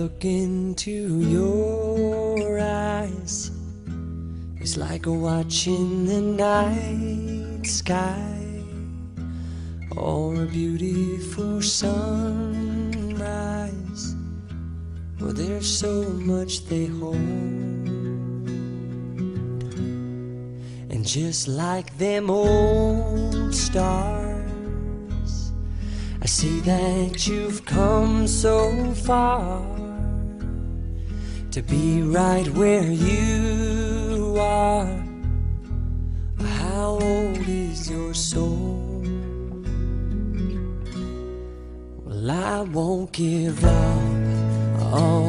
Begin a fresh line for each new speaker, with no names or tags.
look into your eyes, it's like watching the night sky or a beautiful sunrise. Well, there's so much they hold, and just like them old stars, I see that you've come so far to be right where you are. How old is your soul? Well, I won't give up on